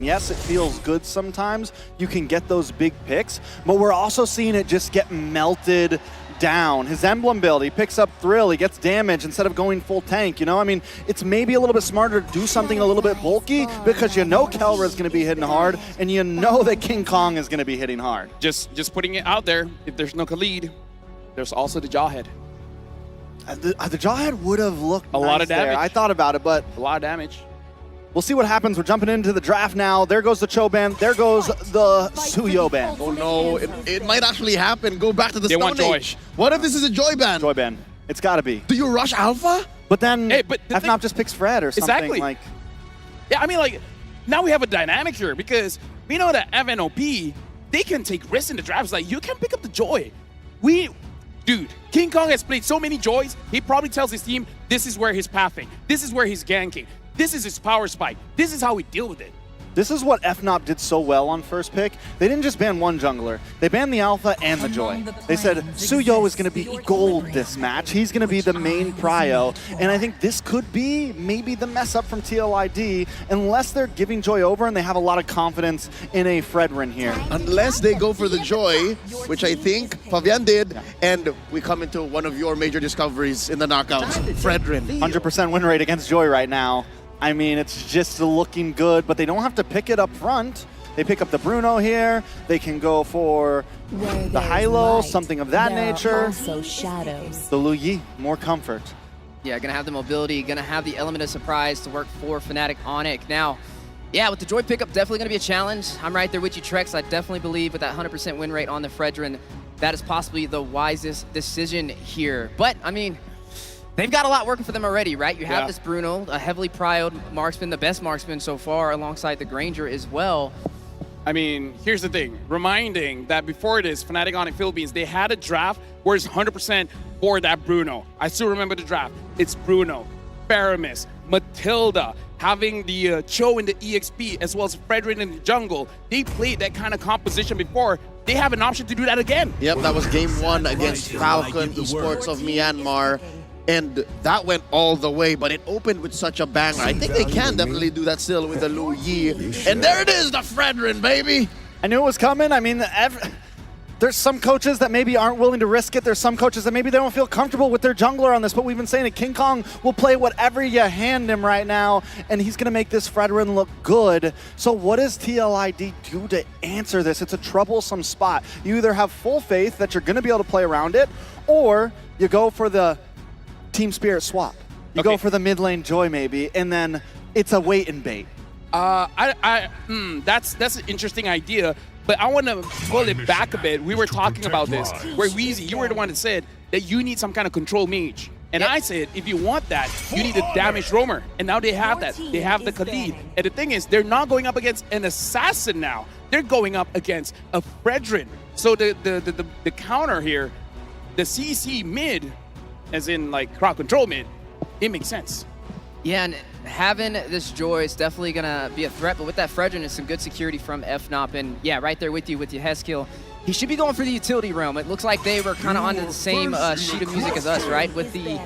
Yes, it feels good sometimes. You can get those big picks, but we're also seeing it just get melted down. His emblem build, he picks up Thrill, he gets damage instead of going full tank, you know? I mean, it's maybe a little bit smarter to do something a little bit bulky because you know Kelra is going to be hitting hard and you know that King Kong is going to be hitting hard. Just putting it out there, if there's no TLID, there's also the Jawhead. The Jawhead would have looked a lot of damage. There. I thought about it, but a lot of damage. We'll see what happens. We're jumping into the draft now. There goes the Choban. There goes the Suyo ban. Oh no, it might actually happen. Go back to the Stone Stone Age. What if this is a Joy ban? Joy ban. It's got to be. Do you rush Alpha? But then but FNOP just picks Fred or something. Exactly. Like. Yeah, I mean, like, now we have a dynamic here because we know that FNOP, they can take risks in the drafts. Like, you can pick up the Joy. Dude, King Kong has played so many Joys, he probably tells his team, this is where he's pathing. This is where he's ganking. This is his power spike. This is how we deal with it. This is what FNOP did so well on first pick. They didn't just ban one jungler. They banned the Alpha and the Joy. They said Suyo is going to be gold this match. He's going to be the main prio. And I think this could be maybe the mess up from TLID unless they're giving Joy over and they have a lot of confidence in a Fredrin here. Unless they go for the Joy, which I think Fabian did, and we come into one of your major discoveries in the knockouts, Fredrin. 100% win rate against Joy right now. I mean, it's just looking good, but they don't have to pick it up front. They pick up the Bruno here. They can go for the Hylo, something of that nature. Also shadows. The Lu Yi, more comfort. Yeah, gonna have the mobility, gonna have the element of surprise to work for Fnatic ONIC. Now, yeah, with the Joy pickup, definitely gonna be a challenge. I'm right there with you, Trex. I definitely believe with that 100% win rate on the Fredrin, that is possibly the wisest decision here. But, I mean, they've got a lot working for them already, right? You have this Bruno, a heavily prioed marksman, the best marksman so far, alongside the Granger as well. I mean, here's the thing. Reminding that before this, Fnatic ONIC Philippines, they had a draft where it's 100% for that Bruno. I still remember the draft. It's Bruno, Paramis, Matilda, having the Cho in the EXP, as well as Fredrin in the jungle. They played that kind of composition before. They have an option to do that again. Yep, that was game 1 against Falcon Esports of Myanmar. And that went all the way, but it opened with such a banger. I think they can definitely do that still with the Lu Yi. And there it is, the Fredrin, baby! I knew it was coming. I mean, there's some coaches that maybe aren't willing to risk it. There's some coaches that maybe they don't feel comfortable with their jungler on this, but we've been saying it. King Kong will play whatever you hand him right now, and he's going to make this Fredrin look good. So what does TLID do to answer this? It's a troublesome spot. You either have full faith that you're going to be able to play around it, or you go for the Team Spirit swap. You go for the mid lane Joy maybe, and then it's a wait and bait. That's an interesting idea, but I want to pull it back a bit. We were talking about this, where Weezy, you were the one that said that you need some kind of control mage. And I said, if you want that, you need a damage roamer. And now they have that. They have the TLID. And the thing is, they're not going up against an assassin now. They're going up against a Fredrin. So the counter here, the CC mid, as in like crowd control mid, it makes sense. Yeah, and having this Joy is definitely gonna be a threat, but with that Fredrin, it's some good security from FNOP, and yeah, right there with you with your Heskill. He should be going for the utility realm. It looks like they were kind of onto the same sheet of music as us, right? With the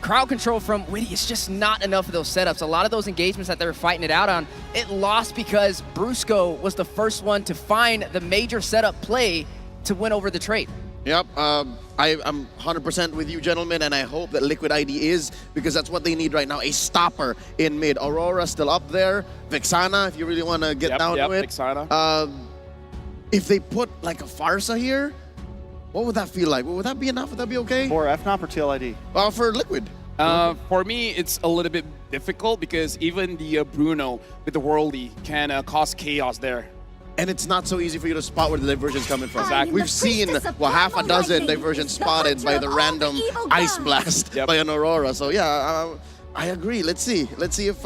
crowd control from Witty, it's just not enough of those setups. A lot of those engagements that they were fighting it out on, it lost because Brusco was the first one to find the major setup play to win over the trade. Yep, I'm 100% with you, gentlemen, and I hope that Liquid ID is, because that's what they need right now, a stopper in mid. Aurora still up there. Vexana, if you really want to get down to it. Vexana. If they put like a Farsa here, what would that feel like? Would that be enough? Would that be okay? For FNOP or TLID? For Liquid. For me, it's a little bit difficult because even the Bruno with the Worldy can cause chaos there. And it's not so easy for you to spot where the diversion's coming from. Exactly. We've seen, well, half a dozen diversions spotted by the random Ice Blast by an Aurora. So yeah, I agree. Let's see. Let's see if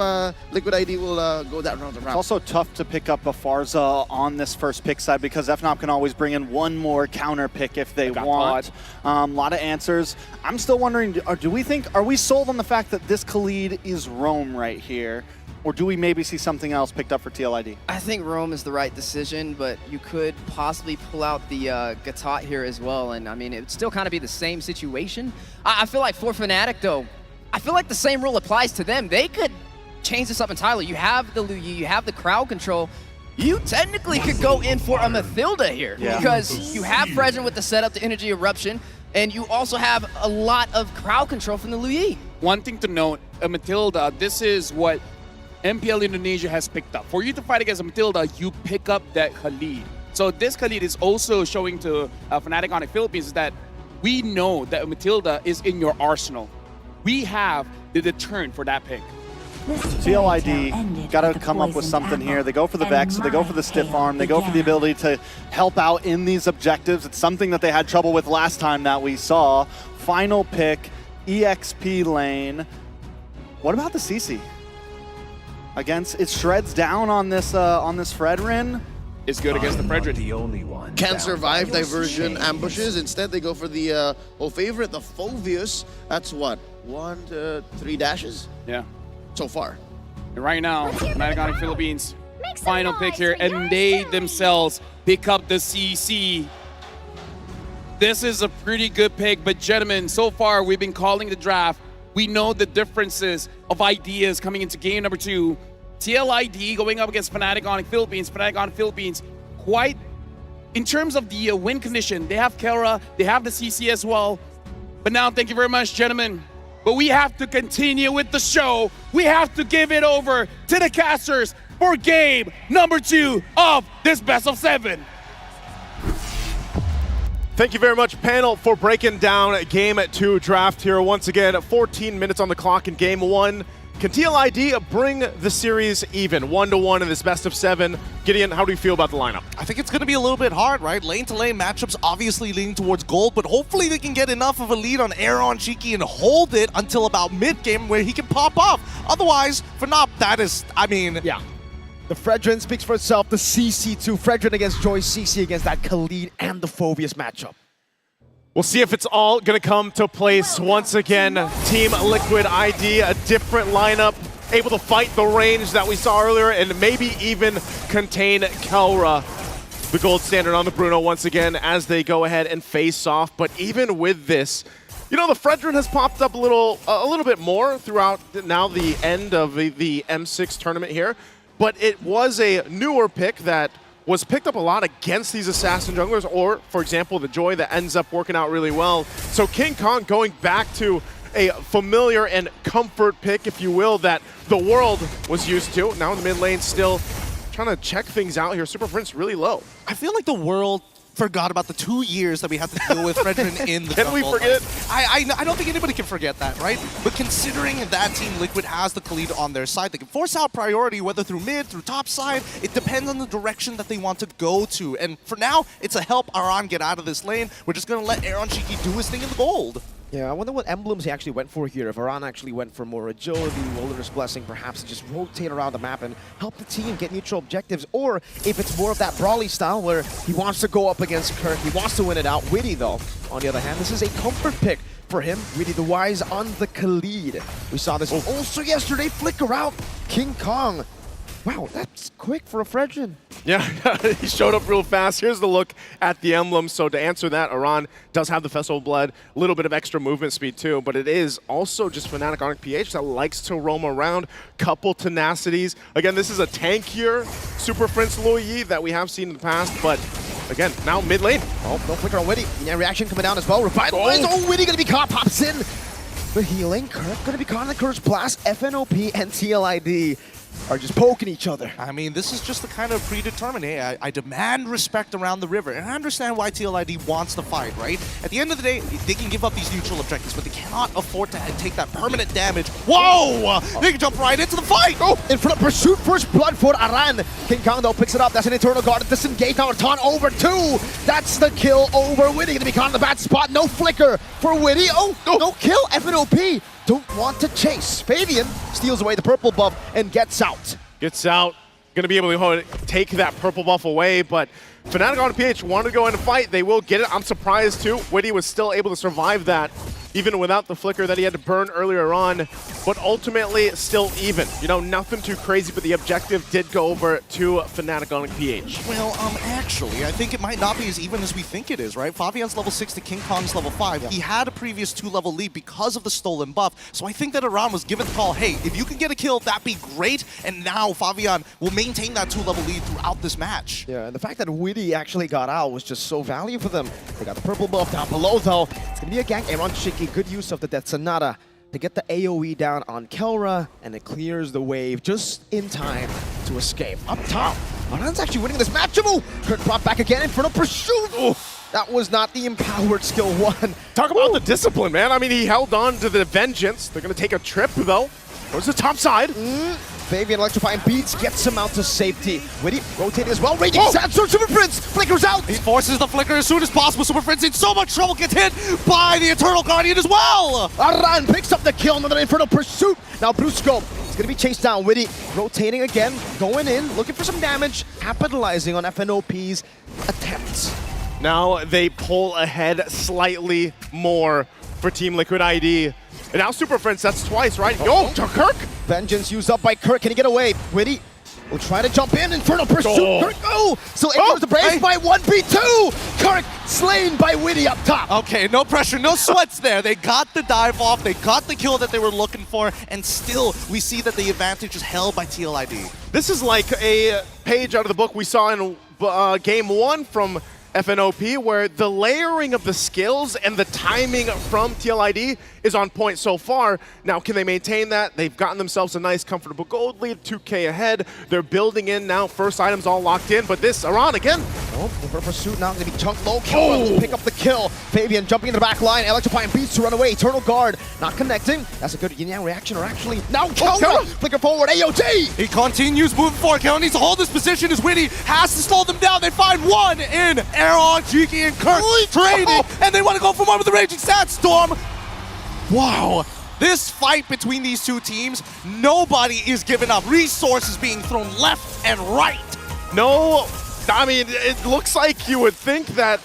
Liquid ID will go that route. It's also tough to pick up a Farsa on this first pick side because FNOP can always bring in one more counter pick if they want. A lot of answers. I'm still wondering, are we sold on the fact that this TLID is Roam right here? Or do we maybe see something else picked up for TLID? I think Roam is the right decision, but you could possibly pull out the Gatot here as well. And I mean, it would still kind of be the same situation. I feel like for Fnatic, though, I feel like the same rule applies to them. They could change this up entirely. You have the Lu Yi, you have the crowd control. You technically could go in for a Mathilda here because you have Fredrin with the setup to Energy Eruption, and you also have a lot of crowd control from the Lu Yi. One thing to note, a Mathilda, this is what MPL Indonesia has picked up. For you to fight against a Mathilda, you pick up that TLID. So this TLID is also showing to Fnatic ONIC Philippines that we know that a Mathilda is in your arsenal. We have the deterrent for that pick. TLID got to come up with something here. They go for the Vex, they go for the stiff arm, they go for the ability to help out in these objectives. It's something that they had trouble with last time that we saw. Final pick, EXP lane. What about the CC? Against, it shreds down on this Fredrin. Is good against the Fredrin. The only one. Can't survive diversion ambushes. Instead, they go for the old favorite, the Phoveus. That's what, 1 to 3 dashes? Yeah. So far. And right now, Fnatic ONIC Philippines, final pick here, and they themselves pick up the CC. This is a pretty good pick, but gentlemen, so far we've been calling the draft. We know the differences of ideas coming into game number 2. TLID going up against Fnatic ONIC Philippines. Fnatic ONIC Philippines, quite, in terms of the win condition, they have Kera, they have the CC as well. But now, thank you very much, gentlemen. But we have to continue with the show. We have to give it over to the casters for game number 2 of this best of 7. Thank you very much, panel, for breaking down Game 2 draft here. Once again, 14 minutes on the clock in Game 1. Can TLID bring the series even, 1-1 in this best of 7? Gideon, how do you feel about the lineup? I think it's going to be a little bit hard, right? Lane-to-lane matchups obviously leaning towards gold, but hopefully they can get enough of a lead on Aaron Cheeky and hold it until about mid-game where he can pop off. Otherwise, for Nop, that is, I mean... Yeah. The Fredrin speaks for itself. The CC2, Fredrin against Joy, CC against that TLID and the Phoveus matchup. We'll see if it's all going to come to place once again. Team Liquid ID, a different lineup, able to fight the range that we saw earlier and maybe even contain Kelra, the gold standard on the Bruno once again as they go ahead and face off. But even with this, you know, the Fredrin has popped up a little bit more throughout now the end of the M6 tournament here. But it was a newer pick that was picked up a lot against these assassin junglers, or, for example, the Joy that ends up working out really well. So King Kong going back to a familiar and comfort pick, if you will, that the world was used to. Now in the mid lane, still trying to check things out here. Super Prince really low. I feel like the world forgot about the 2 years that we had to deal with Fredrin in the Can we jungle. forget? I don't think anybody can forget that, right? But considering that Team Liquid has the TLID on their side, they can force out priority, whether through mid, through top side. It depends on the direction that they want to go to. And for now, it's a help Aran get out of this lane. We're just going to let Aaron Cheeky do his thing in the gold. Yeah, I wonder what emblems he actually went for here. If Aran actually went for more agility, Wilderness Blessing, perhaps just rotate around the map and help the team get neutral objectives, or if it's more of that brawly style where he wants to go up against Kirk, he wants to win it out. Witty, though, on the other hand, this is a comfort pick for him. Witty the Wise on the TLID. We saw this also yesterday, flicker out King Kong. Wow, that's quick for a Fredrin. Yeah, he showed up real fast. Here's the look at the emblem. So to answer that, Aran does have the Festival of Blood, a little bit of extra movement speed too, but it is also just Fnatic ONIC PH that likes to roam around, couple tenacities. Again, this is a tankier Super Prince Lu Yi that we have seen in the past, but again, now mid lane. Oh, no flicker on Witty. Yeah, reaction coming down as well. Revitalize. Oh, Witty gonna be caught, pops in. The healing, Kirk gonna be caught in the Curse Blast. FNOP and TLID are just poking each other. I mean, this is just the kind of predetermined, hey, I demand respect around the river. And I understand why TLID wants to fight, right? At the end of the day, they can give up these neutral objectives, but they cannot afford to take that permanent damage. Whoa! They can jump right into the fight! Oh, in front of pursuit, first blood for Aran. King Kong, though, picks it up. That's an Eternal Guard. Disengage now, Ton over 2. That's the kill over Witty. Gonna be caught in the bad spot. No flicker for Witty. Oh, no kill. FNOP don't want to chase. Fabian steals away the purple buff and gets out. Gets out, going to be able to take that purple buff away, but Fnatic ONIC PH wanted to go in and fight. They will get it. I'm surprised too. Witty was still able to survive that. even without the flicker that he had to burn earlier on, but ultimately still even. You know, nothing too crazy, but the objective did go over to Fnatic ONIC PH. Well, actually, I think it might not be as even as we think it is, right? Fabian's level 6 to King Kong's level 5. Yeah. He had a previous 2-level lead because of the stolen buff, so I think that Iran was given the call, hey, if you can get a kill, that'd be great, and now Fabian will maintain that 2-level lead throughout this match. Yeah, and the fact that Witty actually got out was just so valuable for them. They got the purple buff down below, though. It's going to be a gank. Aaron Shiki, good use of the Death Sonata to get the AoE down on Kelra, and it clears the wave just in time to escape. Up top, Aran's actually winning this match. Kirk brought back again, Infernal Pursuit! Oh, that was not the empowered skill one. Talk about the discipline, man. I mean, he held on to the Vengeance. They're going to take a trip, though. Towards the top side. Fabian electrifying beats, gets him out to safety. Witty rotating as well. Raging Sandstorm, Super Prince flickers out. He forces the flicker as soon as possible. Super Prince in so much trouble, gets hit by the Eternal Guardian as well. Aran picks up the kill, another Infernal Pursuit. Now Brusco is going to be chased down. Witty rotating again, going in, looking for some damage, capitalizing on FNOP's attempts. Now they pull ahead slightly more for Team Liquid ID. And now Super Friends, that's twice, right? Yo, to Kirk! Vengeance used up by Kirk. Can he get away? Witty will try to jump in. Infernal Pursuit. Kirk, so it was embraced by 1v2. Kirk slain by Witty up top. Okay, no pressure, no sweats there. They got the dive off, they got the kill that they were looking for, and still we see that the advantage is held by TLID. This is like a page out of the book we saw in game 1 from FNOP, where the layering of the skills and the timing from TLID is on point so far. Now, can they maintain that? They've gotten themselves a nice, comfortable gold lead, 2K ahead. They're building in now, first items all locked in, but this, Aran again. Oh, the pursuit now going to be chunked low. Kill pick up the kill. Fabian jumping in the back line, electrifying beats to run away. Eternal Guard not connecting. That's a good yin-yang reaction, or actually, now Kelra flicker forward, AOT! He continues moving forward. Kelra needs to hold this position as Witty has to slow them down. They find one in Aaron, Cheeky, and Kirk trading, and they want to go for one with the Raging Sandstorm. Wow. This fight between these two teams, nobody is giving up. Resources being thrown left and right. No, I mean, it looks like you would think that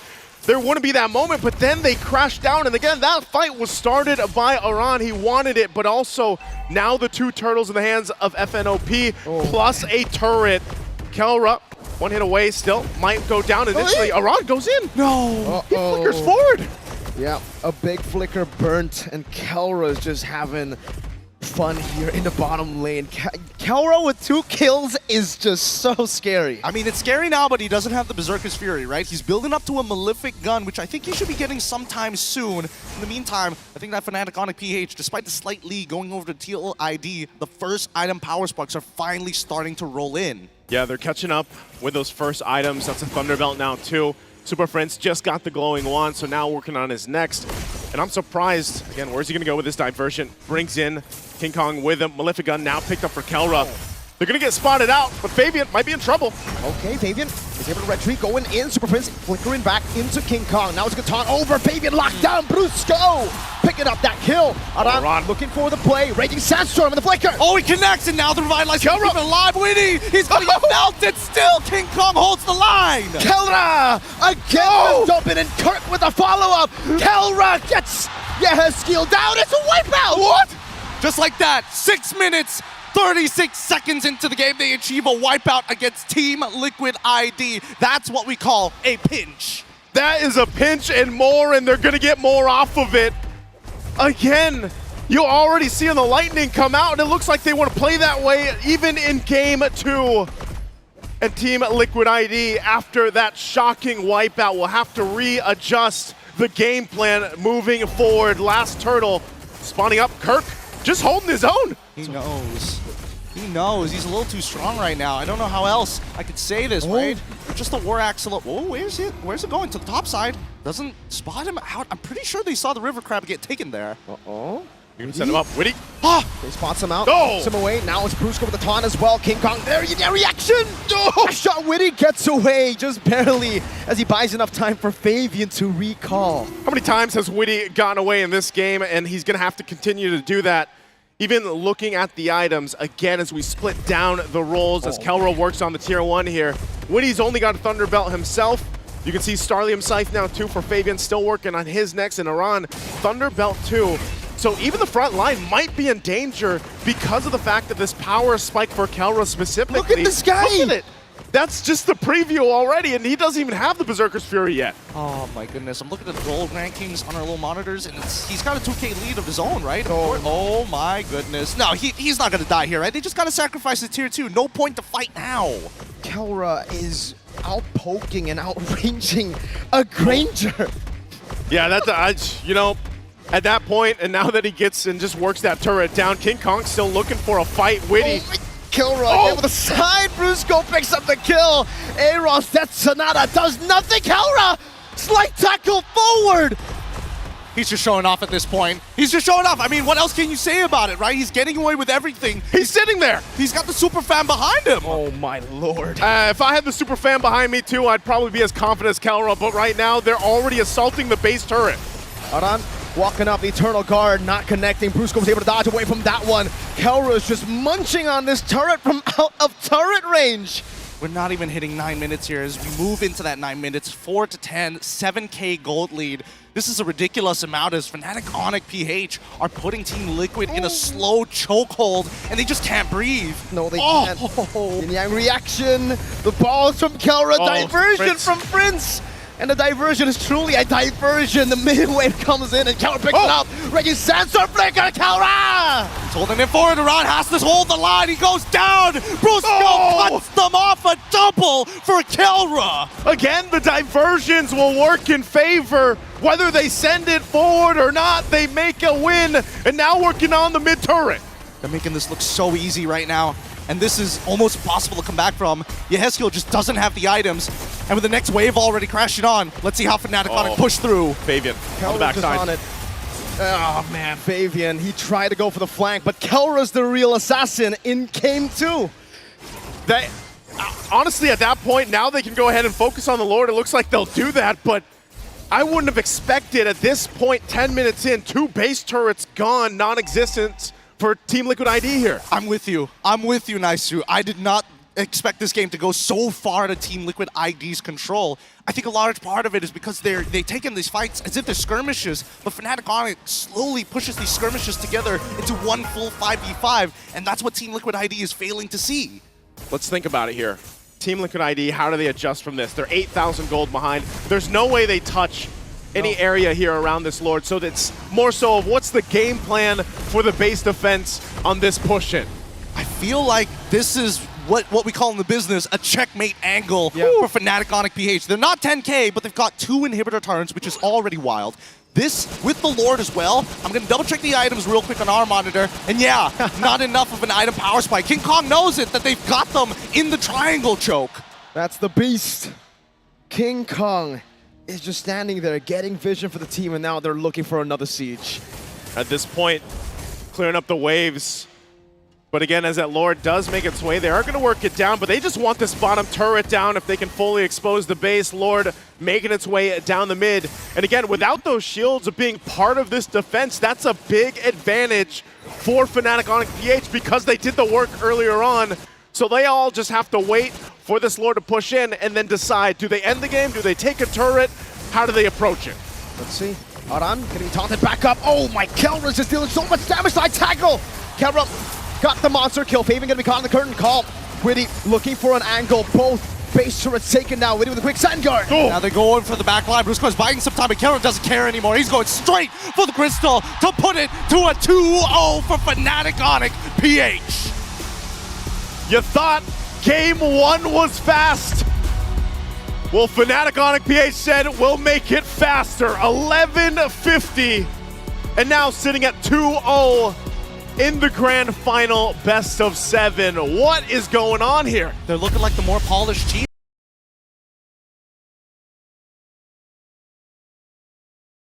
there wouldn't be that moment, but then they crashed down. And again, that fight was started by Aran. He wanted it, but also now the two turtles in the hands of FNOP plus a turret. Kelra, one hit away still, might go down initially. Aran goes in. No. He flickers forward. Yeah, a big flicker burnt, and Kelra is just having fun here in the bottom lane. Kelra with 2 kills is just so scary. I mean, it's scary now, but he doesn't have the Berserker's Fury, right? He's building up to a Malefic gun, which I think he should be getting sometime soon. In the meantime, I think that Fnatic ONIC PH, despite the slight lead going over to TLID, the first item power sparks are finally starting to roll in. Yeah, they're catching up with those first items. That's a Thunderbelt now, too. Super Friends just got the glowing wand, so now working on his next. And I'm surprised, again, where's he going to go with this diversion? Brings in King Kong with him. Malefic gun now picked up for Kelra. They're going to get spotted out, but Fabian might be in trouble. Okay, Fabian is able to retreat, going in. Super Prince flickering back into King Kong. Now it's going to taunt over. Fabian locked down. Brusco picking up that kill. Aran looking for the play. Raging Sandstorm and the flicker. Oh, he connects, and now the revitalized Kelra alive. Witty, he's going to get melted still. King Kong holds the line. Kelra again jumping, and Kirk with a follow-up. Kelra gets skill down. It's a wipeout. What? Just like that, 6 minutes. 36 seconds into the game, they achieve a wipeout against Team Liquid ID. That's what we call a pinch. That is a pinch and more, and they're going to get more off of it. Again, you already see the lightning come out, and it looks like they want to play that way even in game 2. And Team Liquid ID, after that shocking wipeout, will have to readjust the game plan moving forward. Last turtle spawning up. Kirk just holding his own. He knows. He knows. He's a little too strong right now. I don't know how else I could say this, right? Just a War Axle. Oh, where's it? Where's it going? To the top side. Doesn't spot him out. I'm pretty sure they saw the River Crab get taken there. Uh-oh. You're going to send him up. Witty. They spots him out. Him away. Now it's Brusco with the taunt as well. King Kong, there reaction. Shot Witty gets away just barely as he buys enough time for Fabian to recall. How many times has Witty gotten away in this game? And he's going to have to continue to do that. Even looking at the items, again, as we split down the roles, as Kelra works on the tier 1 here. Witty's only got a Thunderbelt himself. You can see Starlium Scythe now too for Fabian, still working on his next, and Iran Thunderbelt too. So even the front line might be in danger because of the fact that this power spike for Kelra specifically. Look at this guy! Look at it! That's just the preview already, and he doesn't even have the Berserker's Fury yet. Oh my goodness, I'm looking at the gold rankings on our little monitors, and he's got a 2K lead of his own, right? Oh my goodness. No, he's not going to die here, right? They just got to sacrifice the tier 2. No point to fight now. Kelra is out-poking and outranging a Granger. Yeah, you know, at that point, and now that he gets and just works that turret down, King Kong's still looking for a fight. Witty. Kilroy again with a side. Brusco picks up the kill. Aros, that Sonata does nothing. Kelra, slight tackle forward. He's just showing off at this point. He's just showing off. I mean, what else can you say about it, right? He's getting away with everything. He's sitting there. He's got the super fan behind him. Oh my lord. If I had the super fan behind me too, I'd probably be as confident as Kelra, but right now they're already assaulting the base turret. Aran walking up the Eternal Guard, not connecting. Brusco was able to dodge away from that one. Kelra is just munching on this turret from out of turret range. We're not even hitting 9 minutes here as we move into that 9 minutes. 4-10, 7K gold lead. This is a ridiculous amount as Fnatic ONIC PH are putting Team Liquid in a slow chokehold, and they just can't breathe. No, they can't. Yin Yang reaction. The balls from Kelra. Diversion from Prince. And the diversion is truly a diversion. The mid-wave comes in and Kelra picks it up. Reggie Sandstorm flicker, Kelra! He's holding it forward. Iran has to hold the line. He goes down. Brusco cuts them off. A double for Kelra. Again, the diversions will work in favor. Whether they send it forward or not, they make a win. And now working on the mid turret. They're making this look so easy right now. And this is almost impossible to come back from. Yehezkiel just doesn't have the items. And with the next wave already crashing on, let's see how Fnatic ONIC push through. Fabian on the backside. On it. Oh man, Fabian, he tried to go for the flank, but Kelra's the real assassin in game 2. Honestly, at that point, now they can go ahead and focus on the Lord. It looks like they'll do that, but I wouldn't have expected at this point, 10 minutes in, 2 base turrets gone, non-existent for Team Liquid ID here. I'm with you. I'm with you, Naisu. I did not expect this game to go so far to Team Liquid ID's control. I think a large part of it is because they've taken these fights as if they're skirmishes, but Fnatic ONIC slowly pushes these skirmishes together into one full 5v5, and that's what Team Liquid ID is failing to see. Let's think about it here. Team Liquid ID, how do they adjust from this? They're 8,000 gold behind. There's no way they touch any area here around this Lord, so that's more so of what's the game plan for the base defense on this push-in. I feel like this is what we call in the business a checkmate angle for Fnatic ONIC PH. They're not 10K, but they've got 2 inhibitor turns, which is already wild. This, with the Lord as well, I'm going to double check the items real quick on our monitor, and yeah, not enough of an item power spike. King Kong knows it, that they've got them in the triangle choke. That's the beast. King Kong is just standing there, getting vision for the team, and now they're looking for another siege. At this point, clearing up the waves. But again, as that Lord does make its way, they are going to work it down, but they just want this bottom turret down if they can fully expose the base. Lord making its way down the mid. And again, without those shields of being part of this defense, that's a big advantage for Fnatic ONIC PH because they did the work earlier on. So they all just have to wait for this Lord to push in and then decide, do they end the game? Do they take a turret? How do they approach it? Let's see. Aran getting taunted back up. Oh my, Kelra's just dealing so much damage. Side tackle. Kelra got the monster kill. Fabian gonna be caught in the curtain call. Witty looking for an angle. Both base turrets taken now. Witty with a quick sand guard. Now they're going for the back line. Brusco's buying some time, but Kelra doesn't care anymore. He's going straight for the crystal to put it to a 2-0 for Fnatic ONIC PH. You thought game 1 was fast. Well, Fnatic ONIC PH said we'll make it faster. 11:50, and now sitting at 2-0 in the grand final best of 7. What is going on here? They're looking like the more polished team.